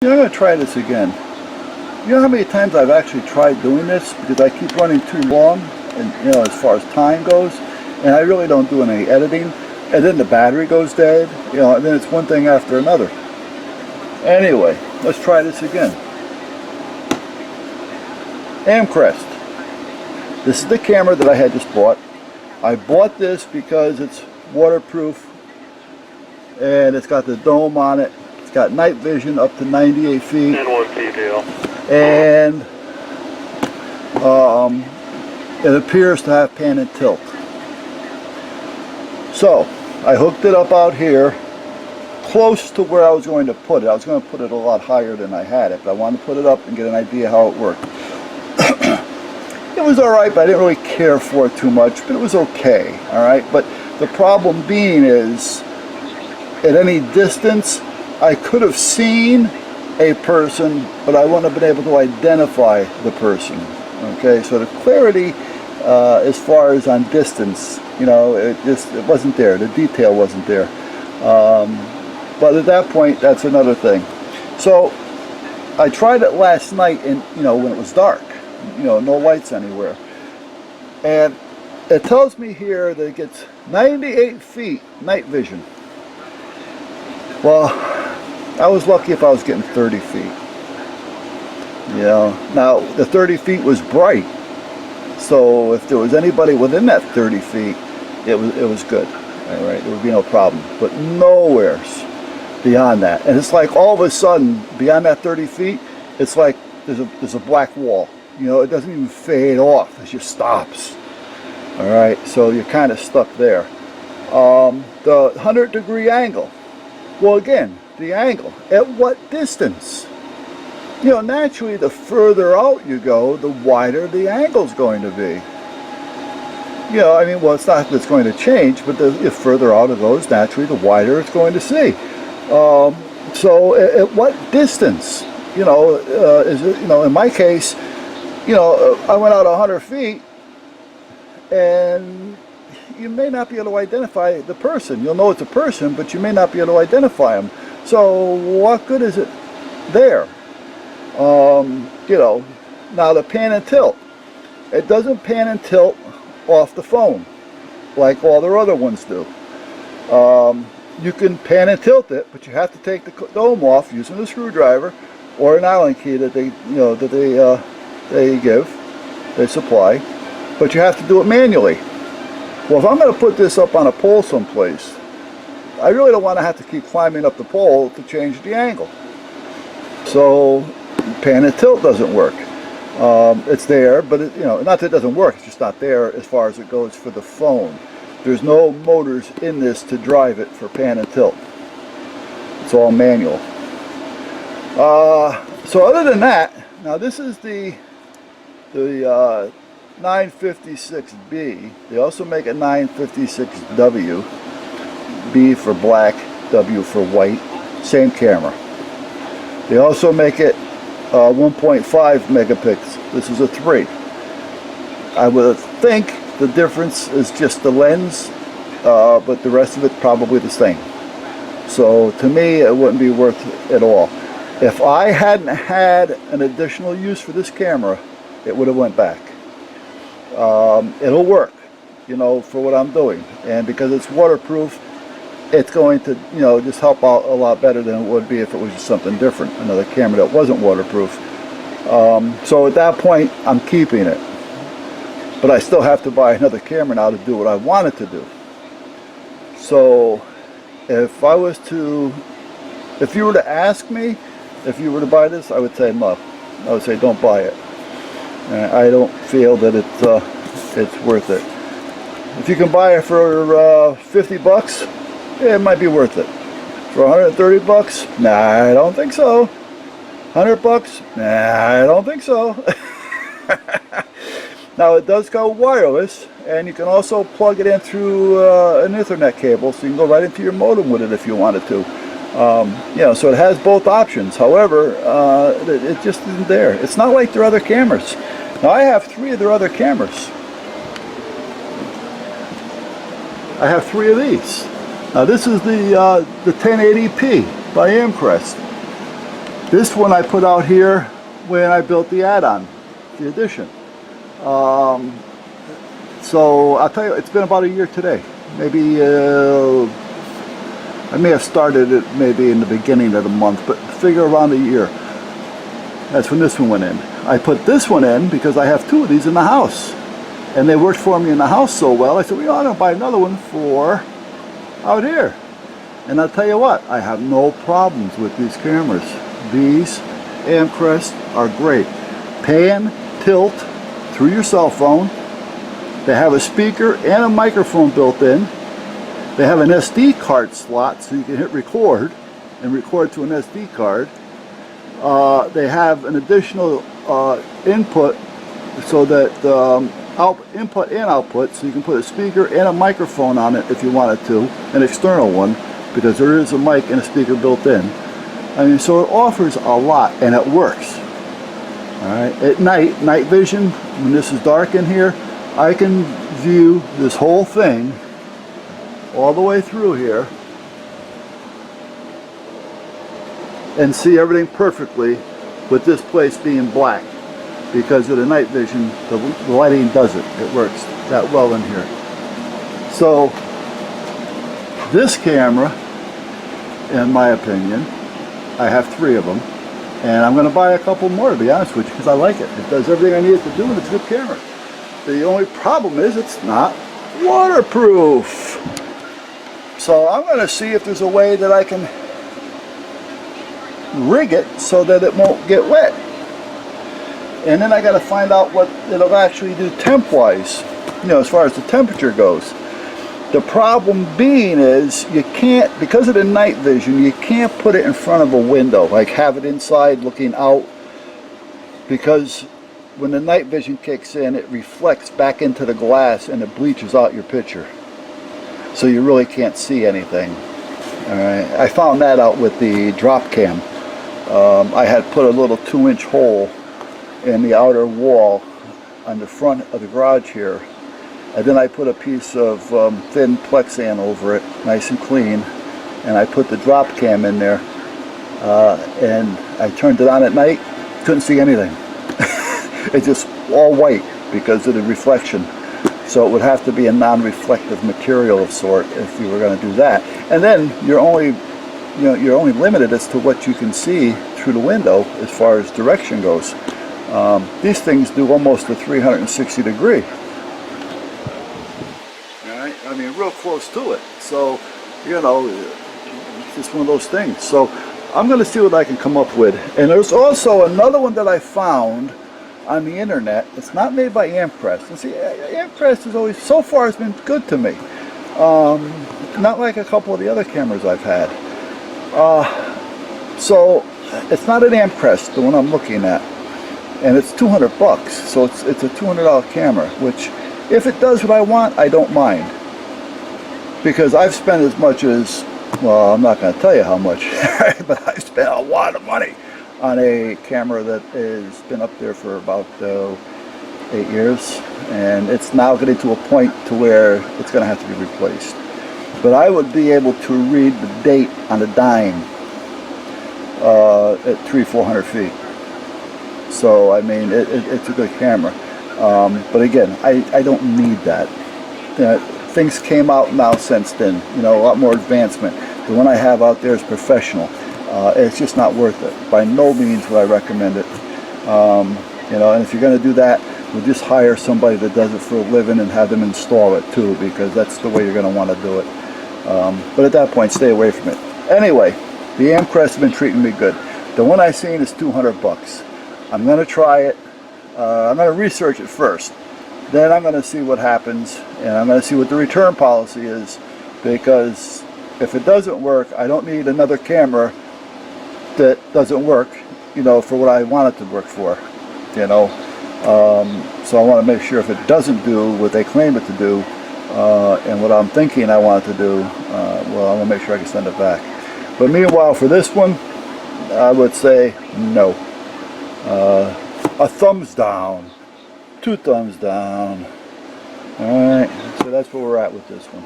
You know, I'm going to try this again. You know how many times I've actually tried doing this because I keep running too long, and you know, as far as time goes, and I really don't do any editing, and then the battery goes dead, you know, and then it's one thing after another. Anyway, let's try this again. Amcrest. This is the camera that I had just bought. I bought this because it's waterproof and it's got the dome on it. It's got night vision up to 98 feet. And it appears to have pan and tilt. So I hooked it up out here close to where I was going to put it. I was going to put it a lot higher than I had it, but I wanted to put it up and get an idea how it worked. It was alright, but I didn't really care for it too much, but it was okay, alright? But the problem being is, at any distance, I could have seen a person, but I wouldn't have been able to identify the person, okay? So the clarity, as far as on distance, you know, it wasn't there. The detail wasn't there. But at that point, that's another thing. So I tried it last night, and you know, when it was dark, you know, no lights anywhere, and it tells me here that it gets 98 feet night vision. Well, I was lucky if I was getting 30 feet. You know, now the 30 feet was bright, so if there was anybody within that 30 feet, it was good. All right, there would be no problem. But nowhere's beyond that, and it's like all of a sudden beyond that 30 feet, it's like there's a black wall. You know, it doesn't even fade off; it just stops. All right, so you're kind of stuck there. The 100-degree angle. Well, again, the angle. At what distance? You know, naturally, the further out you go, the wider the angle's going to be. You know, I mean, well, it's not that it's going to change, but the further out it goes, naturally, the wider it's going to see. So, at what distance? You know, is it, you know, in my case, you know, I went out 100 feet, and you may not be able to identify the person. You'll know it's a person, but you may not be able to identify them. So what good is it there? You know, now the pan and tilt. It doesn't pan and tilt off the phone like all their other ones do. You can pan and tilt it, but you have to take the dome off using a screwdriver or an Allen key that they, you know, that they supply, but you have to do it manually. Well, if I'm going to put this up on a pole someplace, I really don't want to have to keep climbing up the pole to change the angle. So pan and tilt doesn't work. It's there, but it, you know, not that it doesn't work, it's just not there as far as it goes for the phone. There's no motors in this to drive it for pan and tilt. It's all manual. So other than that, now this is the 956B. They also make a 956W. B for black, W for white. Same camera. They also make it 1.5 megapixels. This is a 3. I would think the difference is just the lens, but the rest of it probably the same. So to me, it wouldn't be worth it at all. If I hadn't had an additional use for this camera, it would have went back. It'll work, you know, for what I'm doing, and because it's waterproof, it's going to, you know, just help out a lot better than it would be if it was just something different, another camera that wasn't waterproof. So at that point, I'm keeping it, but I still have to buy another camera now to do what I wanted to do. So if you were to ask me if you were to buy this, I would say no. I would say don't buy it. I don't feel that it's worth it. If you can buy it for 50 bucks, it might be worth it. For 130 bucks, nah, I don't think so. 100 bucks, nah, I don't think so. Now it does go wireless, and you can also plug it in through an Ethernet cable, so you can go right into your modem with it if you wanted to. You know, so it has both options. However, it just isn't there. It's not like their other cameras. Now I have 3 of their other cameras. I have 3 of these. Now this is the 1080p by Amcrest. This one I put out here when I built the add-on, the addition. So I'll tell you, it's been about a year today. Maybe I may have started it maybe in the beginning of the month, but figure around a year. That's when this one went in. I put this one in because I have 2 of these in the house, and they worked for me in the house so well. I said, well, I'm gonna buy another one for out here. And I'll tell you what, I have no problems with these cameras. These Amcrest are great. Pan, tilt through your cell phone. They have a speaker and a microphone built in. They have an SD card slot so you can hit record and record to an SD card. They have an additional input so that input and output, so you can put a speaker and a microphone on it if you wanted to, an external one, because there is a mic and a speaker built in. I mean, so it offers a lot, and it works. All right, at night vision, when this is dark in here, I can view this whole thing all the way through here and see everything perfectly with this place being black, because of the night vision, the lighting does it. It works that well in here. So this camera, in my opinion, I have 3 of them, and I'm going to buy a couple more, to be honest with you, because I like it. It does everything I need it to do, and it's a good camera. The only problem is it's not waterproof. So I'm going to see if there's a way that I can rig it so that it won't get wet. And then I got to find out what it'll actually do temp-wise, you know, as far as the temperature goes. The problem being is you can't, because of the night vision, you can't put it in front of a window, like have it inside looking out, because when the night vision kicks in, it reflects back into the glass and it bleaches out your picture. So you really can't see anything. All right. I found that out with the drop cam. I had put a little 2-inch hole in the outer wall on the front of the garage here, and then I put a piece of thin Plexan over it, nice and clean, and I put the drop cam in there, and I turned it on at night, couldn't see anything. It's just all white because of the reflection. So it would have to be a non-reflective material of sort if you were going to do that. And then you're only limited as to what you can see through the window as far as direction goes. These things do almost a 360 degree. All right, I mean, real close to it. So, you know, it's just one of those things. So I'm going to see what I can come up with. And there's also another one that I found on the internet. It's not made by Amcrest. And see, Amcrest is always, so far, has been good to me. Not like a couple of the other cameras I've had. So it's not an Amcrest, the one I'm looking at, and it's $200. So it's a $200 camera, which, if it does what I want, I don't mind, because I've spent as much as, well, I'm not going to tell you how much, but I've spent a lot of money on a camera that has been up there for about 8 years, and it's now getting to a point to where it's going to have to be replaced. But I would be able to read the date on a dime at 300-400 feet. So I mean, it's a good camera. But again, I don't need that. Things came out now since then, you know, a lot more advancement. The one I have out there is professional. It's just not worth it. By no means would I recommend it. You know, and if you're going to do that, we'll just hire somebody that does it for a living and have them install it too, because that's the way you're going to want to do it. But at that point, stay away from it. Anyway, the Amcrest has been treating me good. The one I've seen is $200. I'm going to try it. I'm going to research it first. Then I'm going to see what happens, and I'm going to see what the return policy is, because if it doesn't work, I don't need another camera that doesn't work, you know, for what I want it to work for, you know. So I want to make sure if it doesn't do what they claim it to do, and what I'm thinking I want it to do, well, I want to make sure I can send it back. But meanwhile, for this one, I would say no. A thumbs down, 2 thumbs down. All right, so that's where we're at with this one.